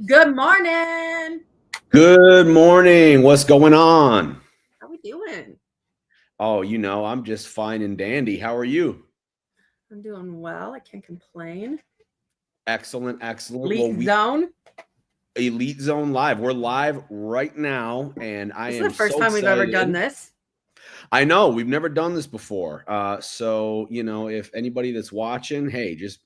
Good morning. Good morning. What's going on? How we doing? Oh, I'm just fine and dandy. How are you? I'm doing well. I can't complain. Excellent, excellent. Well, Elite we zone. Elite Zone Live. We're live right now, and I This is the am first so time we've ever done excited. this. I know we've never done this before. So, if anybody that's watching, hey, just,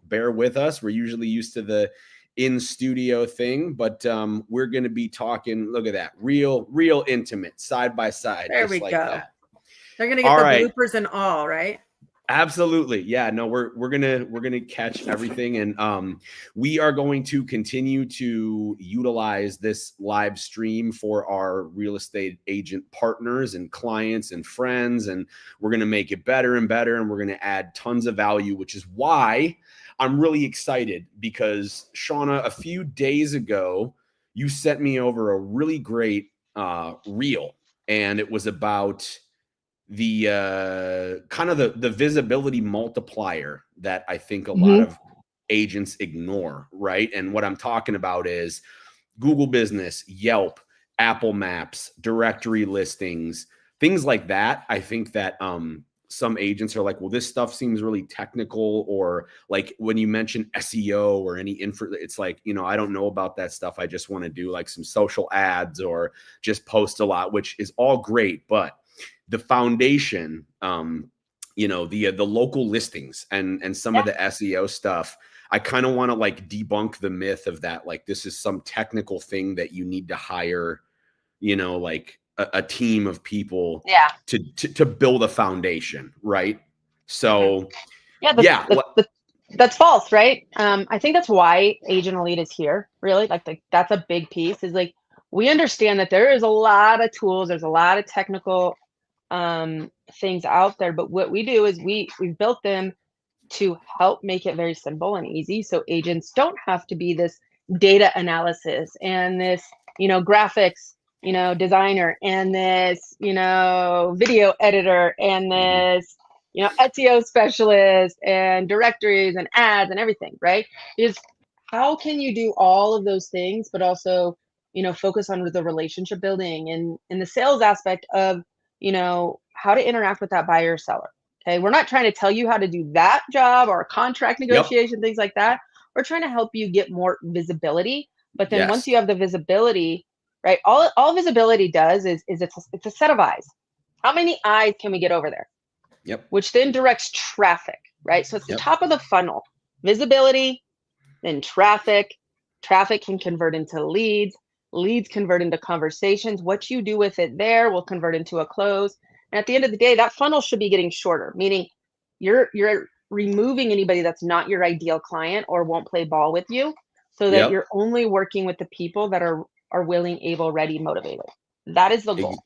bear with us. We're usually used to the in studio thing, but we're going to be talking, look at that, real intimate, side by side, There we just like go. that. They're gonna get All the right. bloopers and all, right? Absolutely. Yeah, no, we're gonna catch everything, and we are going to continue to utilize this live stream for our real estate agent partners and clients and friends, and we're gonna make it better and better, and we're gonna add tons of value, which is why I'm really excited because Shauna, a few days ago, you sent me over a really great reel, and it was about the kind of the visibility multiplier that I think a lot Mhm. of agents ignore, right? And what I'm talking about is Google Business, Yelp, Apple Maps, directory listings, things like that. I think that some agents are like, well, this stuff seems really technical, or like when you mention SEO or any info, it's like, I don't know about that stuff. I just want to do like some social ads or just post a lot, which is all great, but the foundation, the local listings and some Yeah. of the SEO stuff, I kind of want to like debunk the myth of that, like this is some technical thing that you need to hire, like a team of people Yeah. to build a foundation, right? Mhm. So Yeah, yeah, that's false, right? I think that's why Agent Elite is here, really. That's a big piece, is like we understand that there is a lot of tools, there's a lot of technical things out there, but what we do is we've built them to help make it very simple and easy so agents don't have to be this data analysis and this, graphics, designer, and this, video editor, and this, SEO specialist, and directories and ads and everything, right? Is how can you do all of those things but also, focus on the relationship building and the sales aspect of, how to interact with that buyer or seller. Okay, we're not trying to tell you how to do that job or contract yep, negotiation, things like that. We're trying to help you get more visibility. But then once yes, you have the visibility, right? All visibility does is it's a set of eyes. How many eyes can we get over there? yep, Which then directs traffic, right? So it's the yep, top of the funnel. Visibility, then traffic. Traffic can convert into leads. Leads convert into conversations. What you do with it there will convert into a close. And at the end of the day, that funnel should be getting shorter, meaning you're removing anybody that's not your ideal client or won't play ball with you, so that yep. you're only working with the people that are willing, able, ready, motivated. That is the goal,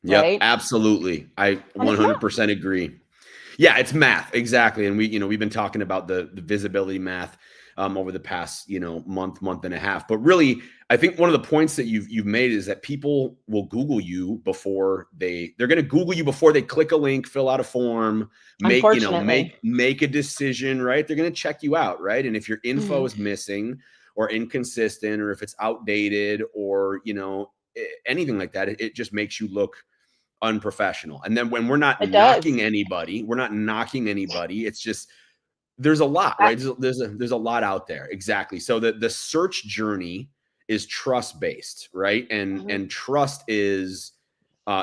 Yep, right? absolutely. I And it's math. 100% agree. Yeah, it's math, exactly. And we've been talking about the visibility math over the past, month and a half. But really, I think one of the points that you've made is that people will Google you before they're going to Google you before they click a link, fill out a form, make you know Unfortunately. make a decision, right? They're going to check you out, right? And if your info Mhm. is missing or inconsistent, or if it's outdated, or anything like that, it just makes you look unprofessional. And then when It does. we're not knocking anybody. It's just there's a lot, I, right? There's a lot out there. Exactly. So the search journey is trust based, right? And mhm, and trust is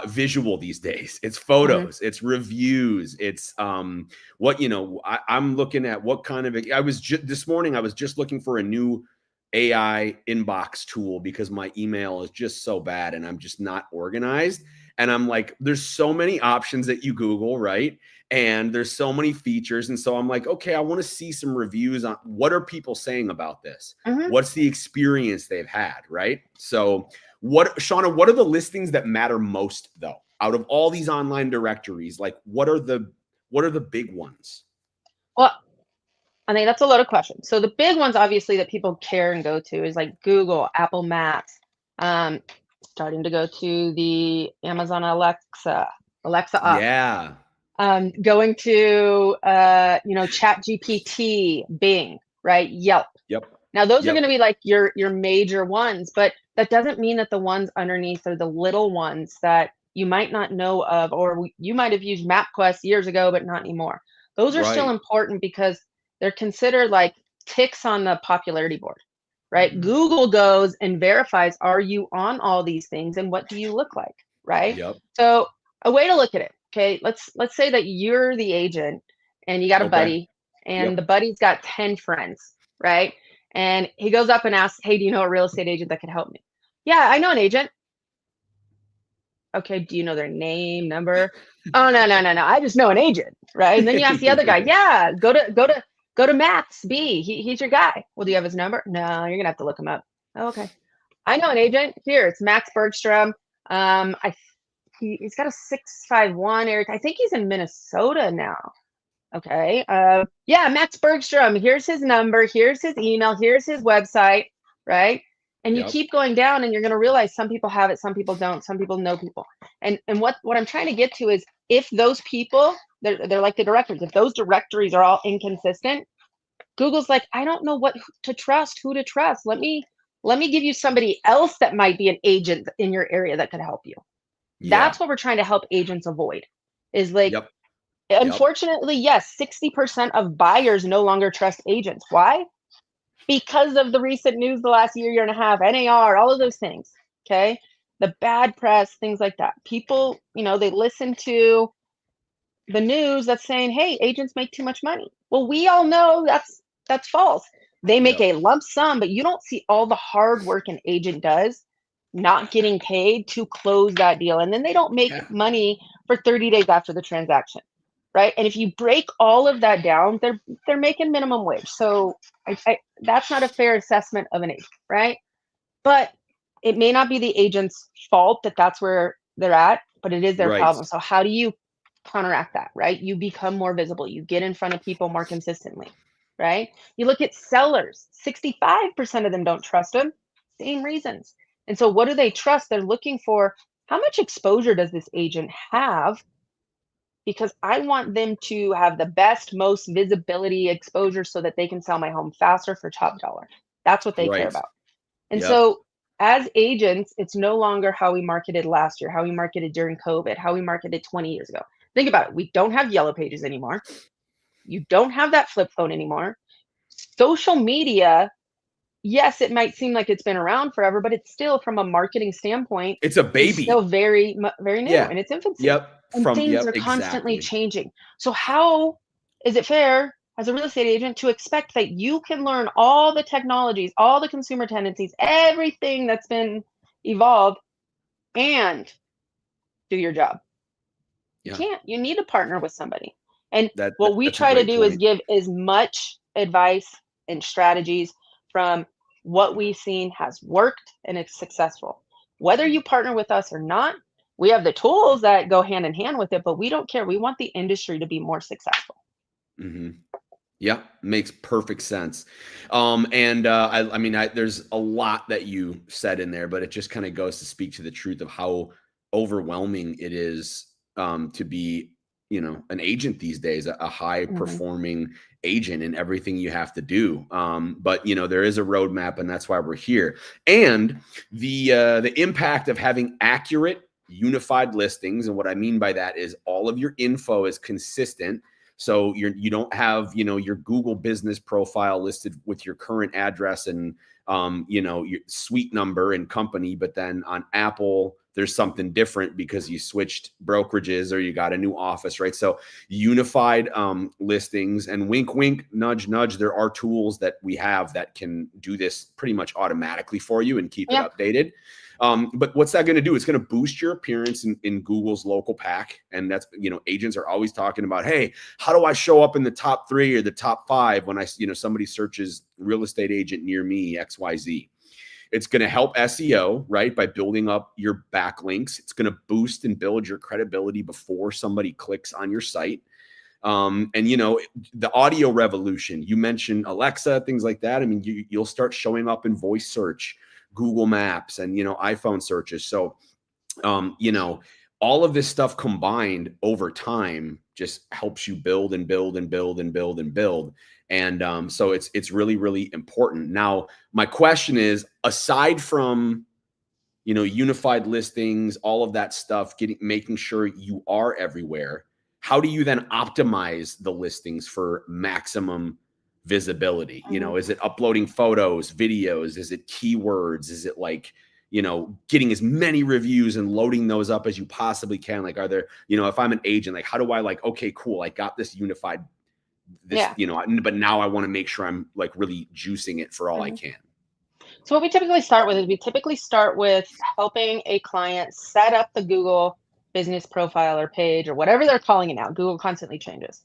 visual these days. It's mhm. photos, it's reviews, it's what I'm looking at what kind of I was just this morning I was just looking for a new AI inbox tool because my email is just so bad and I'm just not organized. And I'm like, there's so many options that you Google, right? And there's so many features. And so I'm like, okay, I want to see some reviews on what are people saying about this? Mhm. What's the experience they've had, right? So Shauna, what are the listings that matter most though? Out of all these online directories, like what are the big ones? Well, I think that's a lot of questions. So the big ones, obviously, that people care and go to is like Google, Apple Maps, um, starting to go to the Amazon Alexa up, Yeah. going to Chat GPT, Bing, right? Yelp. Yep. Now, those are Yep. going to be like your major ones, but that doesn't mean that the ones underneath are the little ones that you might not know of, or you might have used MapQuest years ago, but not anymore. Those are still Right. important because they're considered like ticks on the popularity board, right? Mhm. Google goes and verifies, are you on all these things and what do you look like, right? Yep. So a way to look at it, okay, let's say that you're the agent and you got a Okay. buddy and Yep. the buddy's got 10 friends, right? And he goes up and asks, hey, do you know a real estate agent that could help me? Yeah, I know an agent. Okay, do you know their name, number? Oh, no, no, no, no. I just know an agent, right? And then you ask the other guy, yeah, go to Max B. He's your guy. Well, do you have his number? No, you're gonna have to look him up. Oh, okay. I know an agent. Here, it's Max Bergstrom. He's got a 651 area. I think he's in Minnesota now. Okay. Yeah, Max Bergstrom. Here's his number. Here's his email. Here's his website. Right. And you Yep. keep going down, and you're going to realize some people have it, some people don't. Some people know people. And what I'm trying to get to is if those people, they're like the directories. If those directories are all inconsistent, Google's like, I don't know what to trust, who to trust. Let me give you somebody else that might be an agent in your area that could help you. Yeah. That's what we're trying to help agents avoid. Is like, Yep. Yep. unfortunately, yes, 60% of buyers no longer trust agents. Why? Because of the recent news the last year and a half, NAR, all of those things. Okay. The bad press, things like that. People, they listen to the news that's saying, hey, agents make too much money. Well, we all know that's false. They make Yep. a lump sum, but you don't see all the hard work an agent does not getting paid to close that deal. And then they don't make Yeah. money for 30 days after the transaction. Right. And if you break all of that down, they're making minimum wage. So that's not a fair assessment of an agent, right? But it may not be the agent's fault that that's where they're at, but it is their Right. problem. So how do you counteract that, right? You become more visible. You get in front of people more consistently, right? You look at sellers, 65% of them don't trust them, same reasons. And so what do they trust? They're looking for how much exposure does this agent have? Because I want them to have the best, most visibility exposure so that they can sell my home faster for top dollar. That's what they care Right. about. And Yep. so as agents, it's no longer how we marketed last year, how we marketed during COVID, how we marketed 20 years ago. Think about it. We don't have yellow pages anymore. You don't have that flip phone anymore. Social media, yes, it might seem like it's been around forever, but it's still, from a marketing standpoint, It's a is still baby. very new Yeah. in its infancy. Yep. And things Yep. are constantly Exactly. changing. So how is it fair as a real estate agent to expect that you can learn all the technologies, all the consumer tendencies, everything that's been evolved, and do your job? You Yeah. can't. You need to partner with somebody. And That, what we that's a try to great do is point. give as much advice and strategies from what we've seen has worked and it's successful. Whether you partner with us or not, we have the tools that go hand in hand with it, but we don't care. We want the industry to be more successful. Hmm. Yeah, makes perfect sense. And I mean, there's a lot that you said in there, but it just kind of goes to speak to the truth of how overwhelming it is to be, an agent these days, a high Mhm. performing agent in everything you have to do. But there is a roadmap, and that's why we're here. And the impact of having accurate, unified listings, and what I mean by that is all of your info is consistent. So you don't have, your Google business profile listed with your current address and, your suite number and company, but then on Apple, there's something different because you switched brokerages or you got a new office, right? So unified listings, and wink, wink, nudge, nudge. There are tools that we have that can do this pretty much automatically for you and keep it Yeah. updated. But what's that going to do? It's going to boost your appearance in Google's local pack. And that's, agents are always talking about, hey, how do I show up in the top 3 or the top 5 when somebody searches real estate agent near me, XYZ? It's going to help SEO, right? By building up your backlinks. It's going to boost and build your credibility before somebody clicks on your site. And the audio revolution, you mentioned Alexa, things like that. I mean, you'll start showing up in voice search, Google Maps, and iPhone searches. So all of this stuff combined over time just helps you build and build and build and build and build. And so it's really, really important. Now, my question is, aside from, unified listings, all of that stuff, making sure you are everywhere, how do you then optimize the listings for maximum visibility? Is it uploading photos, videos? Is it keywords? Is it like, getting as many reviews and loading those up as you possibly can? Like, are there, if I'm an agent, like, how do I, like, okay, cool, I got this unified, but now I want to make sure I'm like really juicing it for all I can. So what we typically start with is we typically start with helping a client set up the Google business profile or page or whatever they're calling it now. Google constantly changes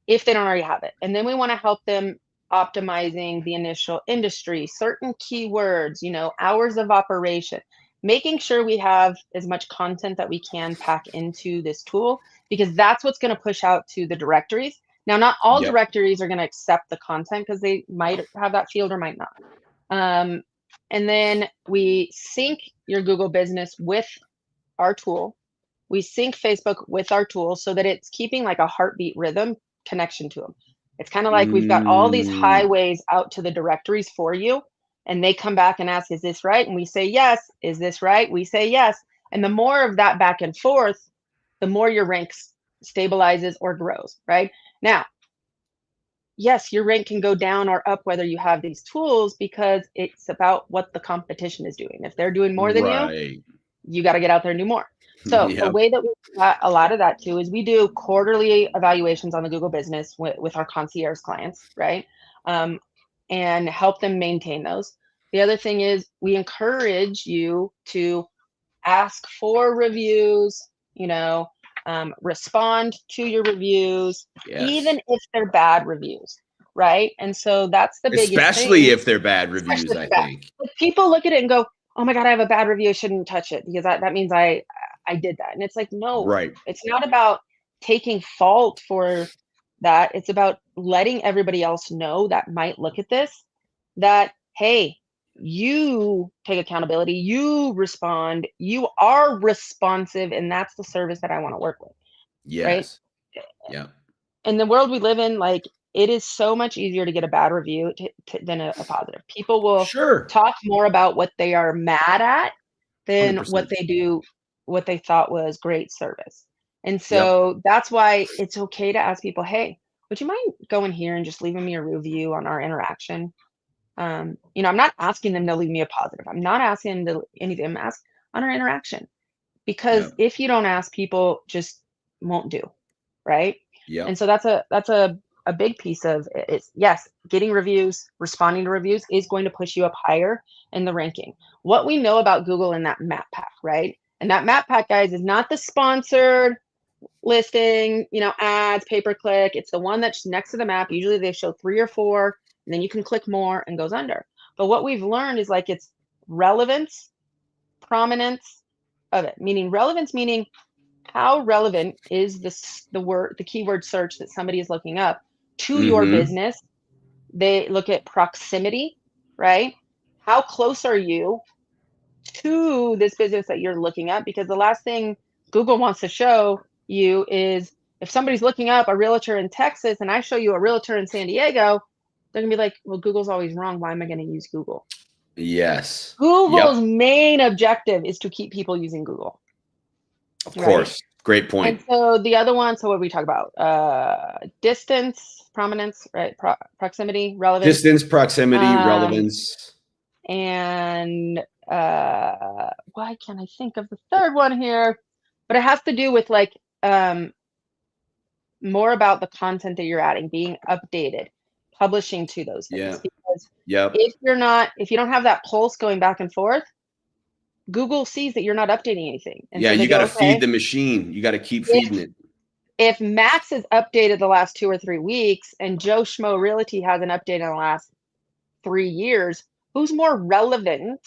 if they don't already have it. And then we want to help them optimizing the initial industry, certain keywords, hours of operation, making sure we have as much content that we can pack into this tool, because that's what's going to push out to the directories. Now, not all Yep. directories are going to accept the content because they might have that field or might not. And then we sync your Google business with our tool. We sync Facebook with our tool so that it's keeping like a heartbeat rhythm connection to them. It's kind of like we've got all these highways out to the directories for you, and they come back and ask, is this right? And we say, yes. Is this right? We say, yes. And the more of that back and forth, the more your rank stabilizes or grows, right? Now, yes, your rank can go down or up whether you have these tools, because it's about what the competition is doing. If they're doing more than you, you got to get out there and do more. So the way that we got a lot of that too is we do quarterly evaluations on the Google business with our concierge clients, right? And help them maintain those. The other thing is we encourage you to ask for reviews, respond to your reviews, even if they're bad reviews, right? And so that's the biggest especially thing. if they're bad reviews, I think. Like, people look at it and go, oh my God, I have a bad review, I shouldn't touch it because that means I did that. And it's like, no, it's not about taking fault for that. It's about letting everybody else know that might look at this, that, hey, you take accountability, you respond, you are responsive, and that's the service that I want to work with. Right? Yeah. In the world we live in, like, it is so much easier to get a bad review than a positive. People will talk more about what they are mad at than 100%. what they thought was great service. And so that's why it's okay to ask people, hey, would you mind going here and just leaving me a review on our interaction? I'm not asking them to leave me a positive. I'm not asking them to anything. I'm asking on our interaction, because if you don't ask, people just won't do, right? And so that's a big piece of it. It's, yes, getting reviews, responding to reviews is going to push you up higher in the ranking. What we know about Google in that map pack, right? And that map pack, guys, is not the sponsored listing, ads, pay-per-click. It's the one that's next to the map. Usually they show 3 or 4, and then you can click more and goes under. But what we've learned is, like, it's relevance, prominence of it. Meaning relevance, meaning how relevant is the keyword search that somebody is looking up to your business. They look at proximity, right? How close are you to this business that you're looking at? Because the last thing Google wants to show you is, if somebody's looking up a realtor in Texas and I show you a realtor in San Diego, they're gonna be like, well, Google's always wrong. Why am I going to use Google? Yes. Google's main objective is to keep people using Google. Of course. Great point. And so the other one, so what we talk about? Distance, prominence, right? Proximity, relevance. Distance, proximity, relevance. And why can't I think of the third one here? But it has to do with, like, more about the content that you're adding, being updated, publishing to those things. Because if you don't have that pulse going back and forth, Google sees that you're not updating anything. And so you got to feed the machine. You got to keep feeding it. If Max is updated the last 2 or 3 weeks and Joe Schmo Realty hasn't updated in the last 3 years, who's more relevant,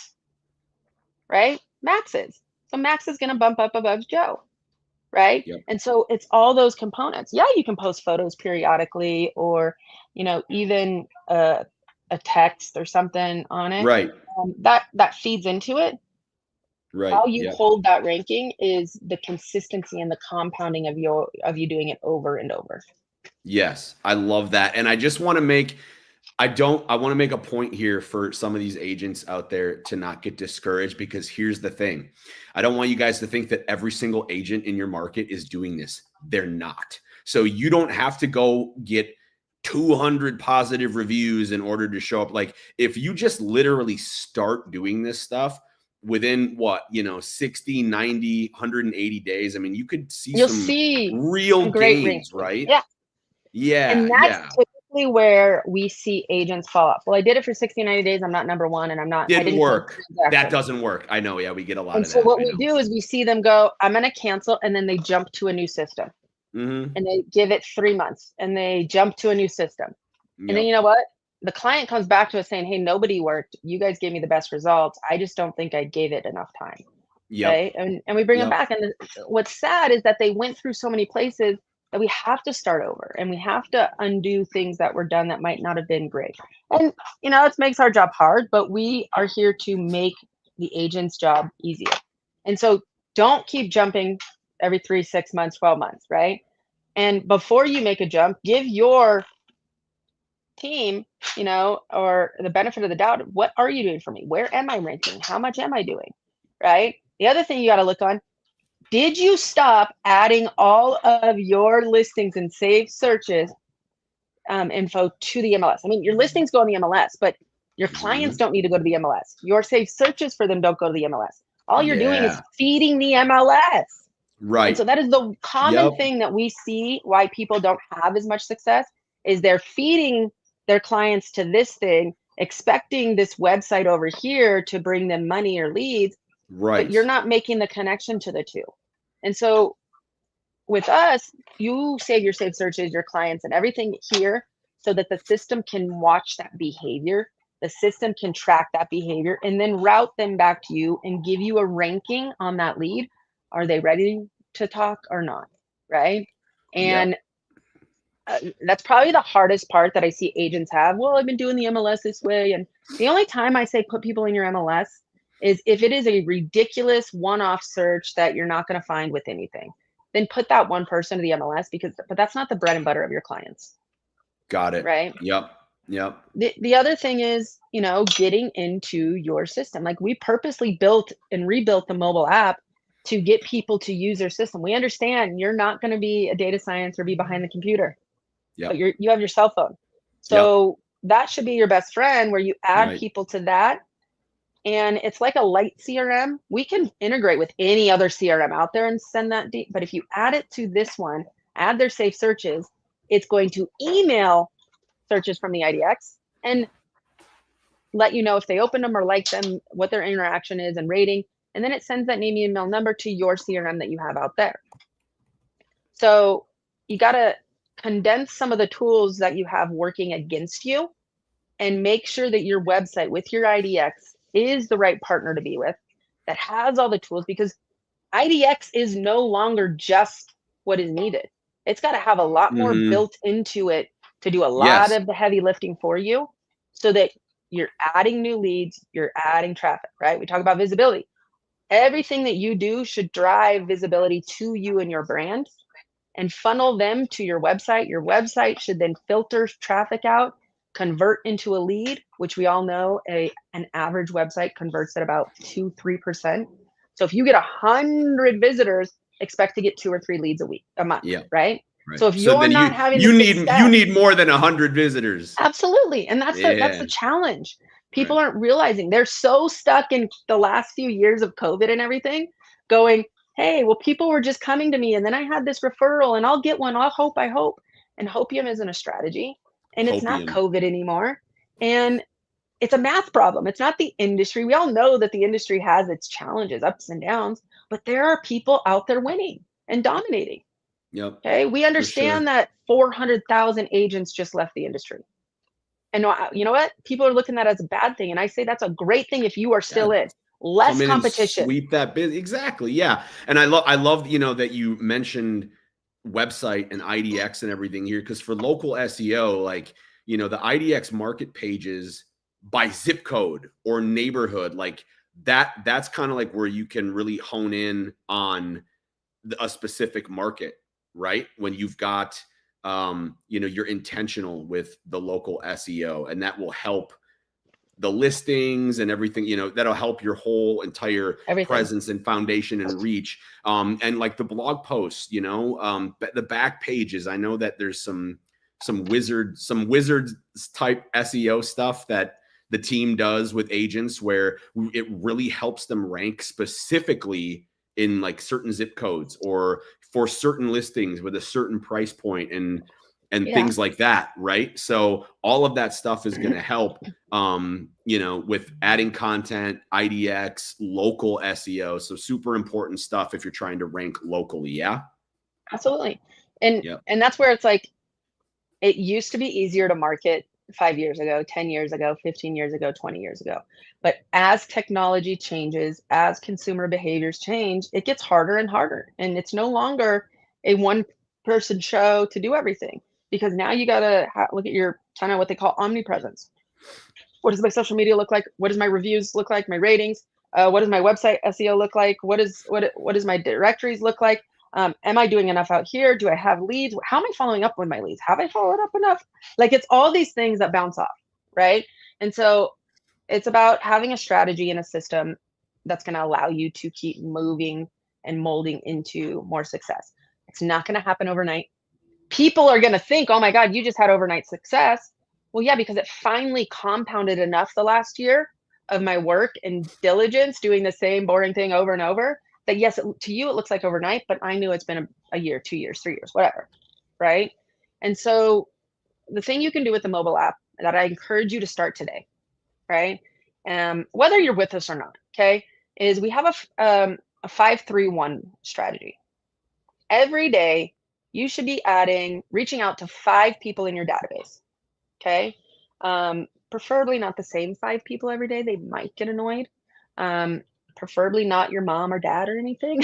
right? Max is. So Max is going to bump up above Joe, right? And so it's all those components. Yeah, you can post photos periodically, or, even a text or something on it. Right. That feeds into it. Right. How you Yep. hold that ranking is the consistency and the compounding of you doing it over and over. Yes, I love that. And I just want to make I want to make a point here for some of these agents out there to not get discouraged, because here's the thing. I don't want you guys to think that every single agent in your market is doing this. They're not. So you don't have to go get 200 positive reviews in order to show up. Like, if you just literally start doing this stuff within 60, 90, 180 days, I mean, you could see You'll some see real some great gains, ranking. right? Yeah. Yeah, And that's yeah. typically where we see agents fall off. Well, I did it for 60, 90 days. I'm not number one, and I Didn't didn't close work. the That transaction. doesn't work. I know. Yeah, we get a lot And of so that. what I we know. do is we see them go, I'm going to cancel, and then they jump to a new system. Mm-hmm. And they give it 3 months, and they jump to a new system. And then Yep. you know what? The client comes back to us saying, hey, nobody worked. You guys gave me the best results. I just don't think I gave it enough time. Yep. Okay. And we bring them Yep. back. And what's sad is that they went through so many places that we have to start over, and we have to undo things that were done that might not have been great. And, it makes our job hard, but we are here to make the agent's job easier. And so don't keep jumping every 3, 6 months, 12 months, right? And before you make a jump, give your team, or the benefit of the doubt. What are you doing for me? Where am I ranking? How much am I doing? Right? The other thing you got to look on, did you stop adding all of your listings and saved searches info to the MLS? I mean, your listings go on the MLS, but your clients Mhm. don't need to go to the MLS. Your saved searches for them don't go to the MLS. All you're doing is Yeah. feeding the MLS. And so Right. that is the common Yep. thing that we see why people don't have as much success, is they're feeding their clients to this thing, expecting this website over here to bring them money or leads, but you're Right. not making the connection to the two. And so with us, you save your saved searches, your clients, and everything here so that the system can watch that behavior. The system can track that behavior and then route them back to you and give you a ranking on that lead. Are they ready to talk or not? Right. Yep. And that's probably the hardest part that I see agents have. Well, I've been doing the MLS this way. And the only time I say put people in your MLS is if it is a ridiculous one-off search that you're not going to find with anything. Then put that one person to the MLS, but that's not the bread and butter of your clients, Got it. right? Yep. Yep. The other thing is, getting into your system. Like, we purposely built and rebuilt the mobile app to get people to use their system. We understand you're not going to be a data science or be behind the computer, but Yep. you have your cell phone. Yep. So that should be your best friend, where you add Right. people to that. And it's like a light CRM. We can integrate with any other CRM out there and send that deep. But if you add it to this one, add their safe searches, it's going to email searches from the IDX and let you know if they opened them or liked them, what their interaction is and rating. And then it sends that name, email, number to your CRM that you have out there. So you got to condense some of the tools that you have working against you and make sure that your website with your IDX is the right partner to be with, that has all the tools, because IDX is no longer just what is needed. It's got to have a lot more Mm-hmm. built into it to do a lot Yes. of the heavy lifting for you, so that you're adding new leads, you're adding traffic, right? We talk about visibility. Everything that you do should drive visibility to you and your brand and funnel them to your website. Your website should then filter traffic out, convert into a lead, which we all know an average website converts at about 2-3%. So if you get 100 visitors, expect to get 2 or 3 leads a month, Yep. right? Right. So if So you're then not having the you success, need more than 100 visitors. absolutely, and that's Yeah. the challenge. People Right. aren't realizing, they're so stuck in the last few years of COVID and everything, going, hey, well, people were just coming to me, and then I had this referral, and I'll get one. I hope. And hopium isn't a strategy, and it's not Hopium. COVID anymore. And it's a math problem. It's not the industry. We all know that the industry has its challenges, ups and downs, but there are people out there winning and dominating. Yep. Okay. We For sure. understand that 400,000 agents just left the industry. And you know what? People are looking at that as a bad thing. And I say that's a great thing if you are Yeah. still in. Come Less in and competition. sweep that bit. Exactly. Yeah. And I love, that you mentioned website and IDX and everything here, because for local SEO, like, the IDX market pages by zip code or neighborhood, like, that's kind of like where you can really hone in on a specific market, right? When you've got, you're intentional with the local SEO, and that will help the listings and everything, that'll help your whole entire Everything. presence and foundation and reach. And like the blog posts, the back pages. I know that there's some wizard type SEO stuff that the team does with agents where it really helps them rank specifically in like certain zip codes or for certain listings with a certain price point and things like that, right? So all of that stuff is going to help, with adding content, IDX, local SEO. So super important stuff if you're trying to rank locally. Yeah. Absolutely. And Yep. and that's where it's like, it used to be easier to market 5 years ago, 10 years ago, 15 years ago, 20 years ago. But as technology changes, as consumer behaviors change, it gets harder and harder. And it's no longer a one person show to do everything, because now you got to look at your kind of what they call omnipresence. What does my social media look like? What does my reviews look like? My ratings? What does my website SEO look like? What does my directories look like? Am I doing enough out here? Do I have leads? How am I following up with my leads? Have I followed up enough? Like, it's all these things that bounce off, right? And so it's about having a strategy and a system that's going to allow you to keep moving and molding into more success. It's not going to happen overnight. People are going to think, oh my God, you just had overnight success. Well, yeah, because it finally compounded enough the last year of my work and diligence doing the same boring thing over and over that, yes, to you, it looks like overnight, but I knew it's been a year, 2 years, 3 years, whatever. Right. And so the thing you can do with the mobile app that I encourage you to start today, right? Whether you're with us or not, okay, is we have a 5-3-1 strategy. Every day, you should be reaching out to 5 people in your database. Okay. Preferably not the same 5 people every day. They might get annoyed. Preferably not your mom or dad or anything.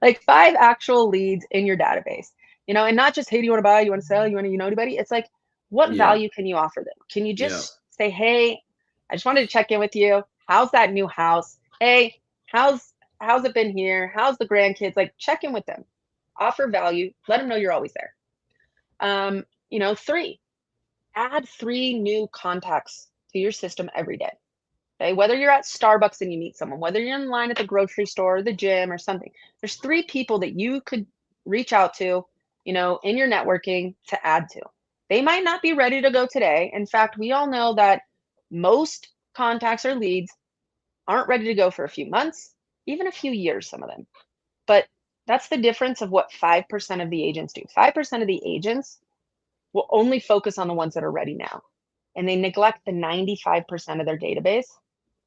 Like 5 actual leads in your database, and not just, hey, do you want to buy? You want to sell? You want to, anybody? It's like, what Yeah. value can you offer them? Can you Yeah. just say, hey, I just wanted to check in with you. How's that new house? Hey, how's it been here? How's the grandkids? Like, check in with them. Offer value. Let them know you're always there. 3, add 3 new contacts to your system every day. Okay, whether you're at Starbucks and you meet someone, whether you're in line at the grocery store, or the gym, or something, there's 3 people that you could reach out to, in your networking to add to. They might not be ready to go today. In fact, we all know that most contacts or leads aren't ready to go for a few months, even a few years, some of them. But that's the difference of what 5% of the agents do. 5% of the agents will only focus on the ones that are ready now, and they neglect the 95% of their database.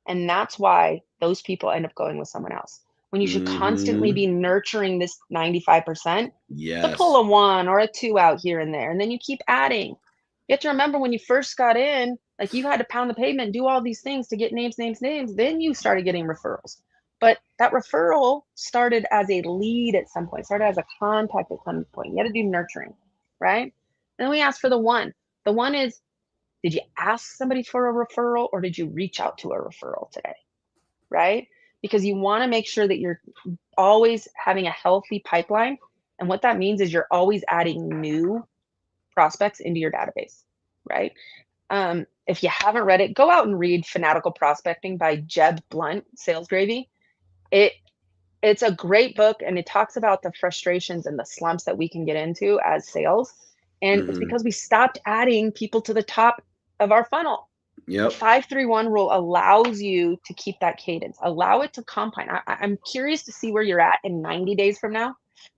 And that's why those people end up going with someone else, when you should constantly be nurturing this 95% to pull Yes. a 1 or a 2 out here and there. And then you keep adding. You have to remember, when you first got in, like, you had to pound the pavement, do all these things to get names. Then you started getting referrals. But that referral started as a lead at some point, started as a contact at some point. You had to do nurturing, right? Then we ask for the 1. The 1 is, did you ask somebody for a referral, or did you reach out to a referral today? Right? Because you want to make sure that you're always having a healthy pipeline. And what that means is you're always adding new prospects into your database, right? If you haven't read it, go out and read Fanatical Prospecting by Jeb Blunt, Sales Gravy. It's a great book, and it talks about the frustrations and the slumps that we can get into as sales. And it's because we stopped adding people to the top of our funnel. The 5-3-1 rule allows you to keep that cadence, allow it to compound. I'm curious to see where you're at in 90 days from now,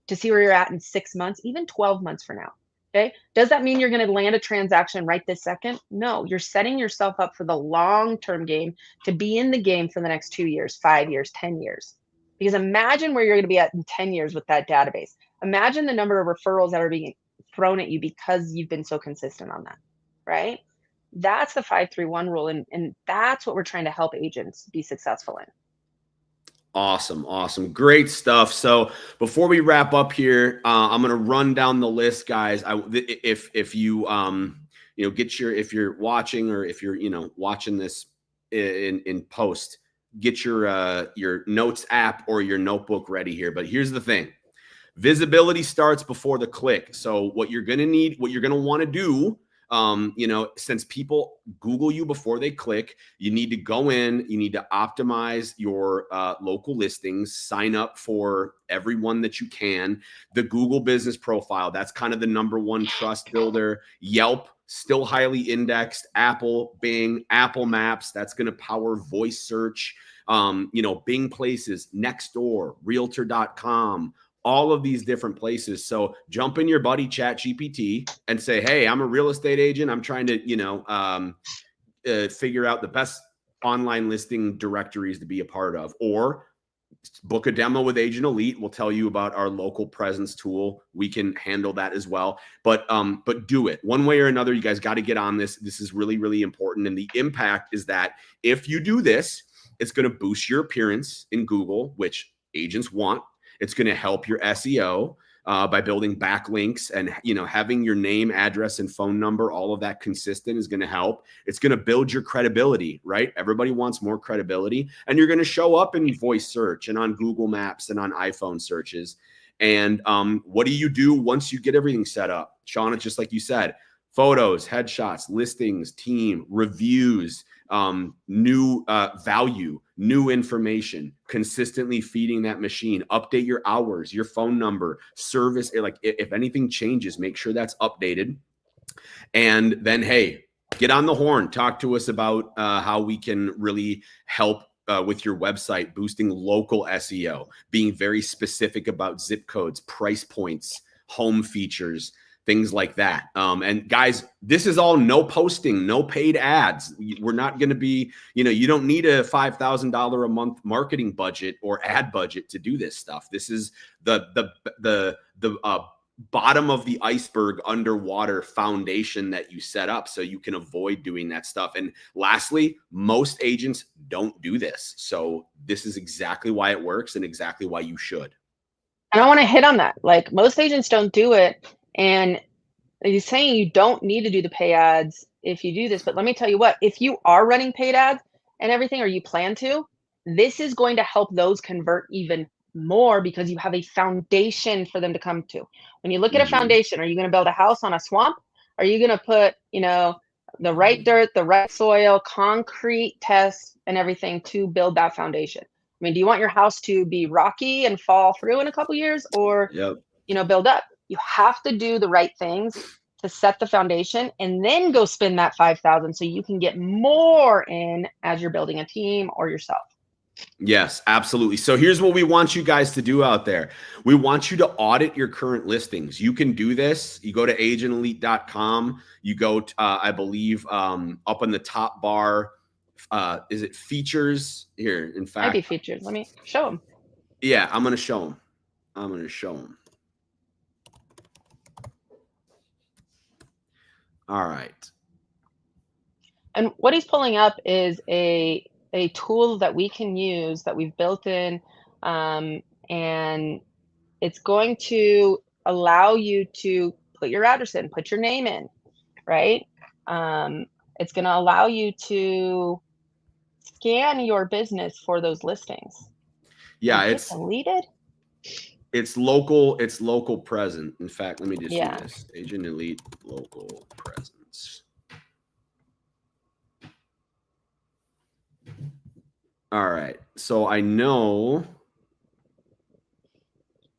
to see where you're at in 6 months, even 12 months from now. Okay. Does that mean you're going to land a transaction right this second? No, you're setting yourself up for the long-term game, to be in the game for the next 2 years, 5 years, 10 years. Because imagine where you're going to be at in 10 years with that database. Imagine the number of referrals that are being thrown at you because you've been so consistent on that, right? That's the 5-3-1 rule. And that's what we're trying to help agents be successful in. Awesome. Great stuff. So before we wrap up here, I'm going to run down the list, guys. If you, if you're watching, or if you're, watching this in post, get your notes app or your notebook ready here. But here's the thing. Visibility starts before the click. So what you're going to need, what you're going to want to do, since people Google you before they click, you need to go in, you need to optimize your local listings, sign up for everyone that you can. The Google business profile, that's kind of the #1 trust builder. Yelp, still highly indexed. Apple, Bing, Apple Maps, that's going to power voice search. Bing Places, Nextdoor, Realtor.com, all of these different places. So jump in your buddy ChatGPT and say, hey, I'm a real estate agent. I'm trying to, figure out the best online listing directories to be a part of, or book a demo with Agent Elite. We'll tell you about our local presence tool. We can handle that as well. But do it one way or another. You guys got to get on this. This is really, really important. And the impact is that if you do this, it's going to boost your appearance in Google, which agents want. It's going to help your SEO by building backlinks and, having your name, address, and phone number, all of that consistent is going to help. It's going to build your credibility, right? Everybody wants more credibility, and you're going to show up in voice search and on Google Maps and on iPhone searches. And what do you do once you get everything set up? Shauna, just like you said, photos, headshots, listings, team, reviews, new value, new information, consistently feeding that machine, update your hours, your phone number, service. Like if anything changes, make sure that's updated. And then, hey, get on the horn, talk to us about how we can really help with your website, boosting local SEO, being very specific about zip codes, price points, home features, things like that. And guys, this is all no posting, no paid ads. We're not going to be, you don't need a $5,000 a month marketing budget or ad budget to do this stuff. This is the bottom of the iceberg underwater foundation that you set up so you can avoid doing that stuff. And lastly, most agents don't do this. So this is exactly why it works and exactly why you should. And I want to hit on that. Like, most agents don't do it. And he's saying you don't need to do the pay ads if you do this. But let me tell you what, if you are running paid ads and everything, or you plan to, this is going to help those convert even more because you have a foundation for them to come to. When you look at a foundation, are you going to build a house on a swamp? Are you going to put, the right dirt, the right soil, concrete tests and everything to build that foundation? I mean, do you want your house to be rocky and fall through in a couple years, or, build up? You have to do the right things to set the foundation and then go spend that $5,000 so you can get more in as you're building a team or yourself. Yes, absolutely. So here's what we want you guys to do out there. We want you to audit your current listings. You can do this. You go to agentelite.com. You go to, I believe, up on the top bar. Is it features here? In fact, Maybe features. Let me show them. Yeah, I'm going to show them. All right. And what he's pulling up is a tool that we can use that we've built in, and it's going to allow you to put your address in, put your name in, right? It's going to allow you to scan your business for those listings. Yeah, it's deleted. It's local present. In fact, let me just do this. Agent Elite local presence. All right. So I know.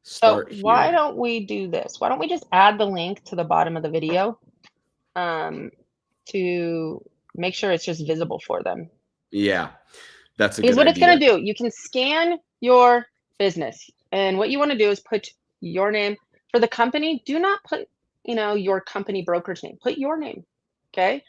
So why don't we do this? Why don't we just add the link to the bottom of the video to make sure it's just visible for them? Yeah, that's a because good what idea. It's going to do, you can scan your business, and what you want to do is put your name. For the company, do not put your company broker's name. Put your name, okay?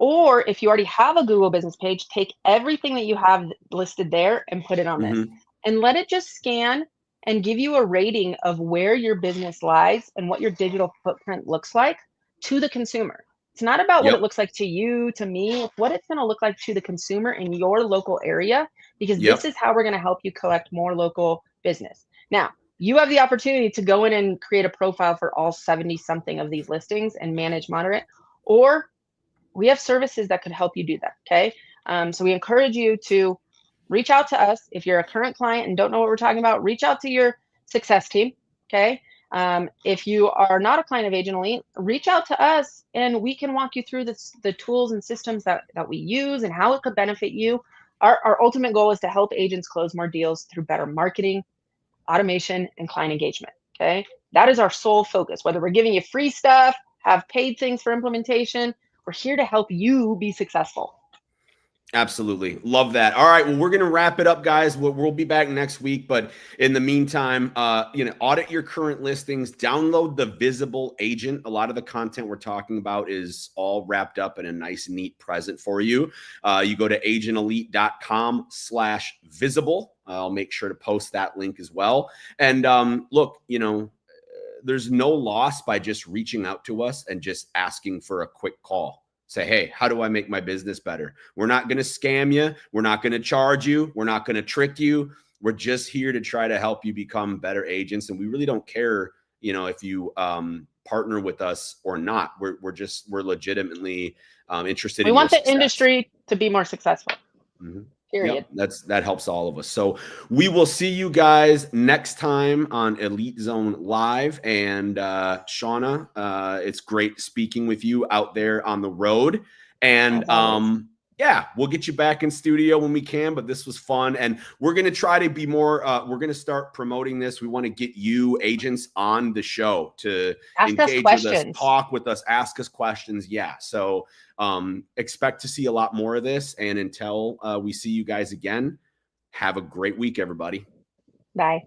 Or if you already have a Google business page, take everything that you have listed there and put it on this, and let it just scan and give you a rating of where your business lies and what your digital footprint looks like to the consumer. It's not about what it looks like to you, to me. It's what it's going to look like to the consumer in your local area, because this is how we're going to help you collect more local business. Now, you have the opportunity to go in and create a profile for all 70 something of these listings and manage, monitor it, or we have services that could help you do that. Okay. So we encourage you to reach out to us. If you're a current client and don't know what we're talking about, reach out to your success team. Okay. If you are not a client of Agent Elite, reach out to us and we can walk you through the tools and systems that we use and how it could benefit you. Our ultimate goal is to help agents close more deals through better marketing, automation, and client engagement. Okay. That is our sole focus. Whether we're giving you free stuff, have paid things for implementation, we're here to help you be successful. Absolutely. Love that. All right. Well, we're going to wrap it up, guys. We'll be back next week. But in the meantime, audit your current listings, download the Visible Agent. A lot of the content we're talking about is all wrapped up in a nice, neat present for you. You go to agentelite.com/visible. I'll make sure to post that link as well. And look, there's no loss by just reaching out to us and just asking for a quick call. Say, hey, how do I make my business better? We're not going to scam you. We're not going to charge you. We're not going to trick you. We're just here to try to help you become better agents. And we really don't care, if you partner with us or not. We're legitimately interested. We want the industry to be more successful. Mm-hmm. Period. Yep, that helps all of us. So we will see you guys next time on Elite Zone Live. And Shauna, it's great speaking with you out there on the road. And we'll get you back in studio when we can, but this was fun. And we're going to try to be more, we're going to start promoting this. We want to get you agents on the show to engage with us, talk with us, ask us questions. Yeah. So expect to see a lot more of this. And until we see you guys again, have a great week, everybody. Bye.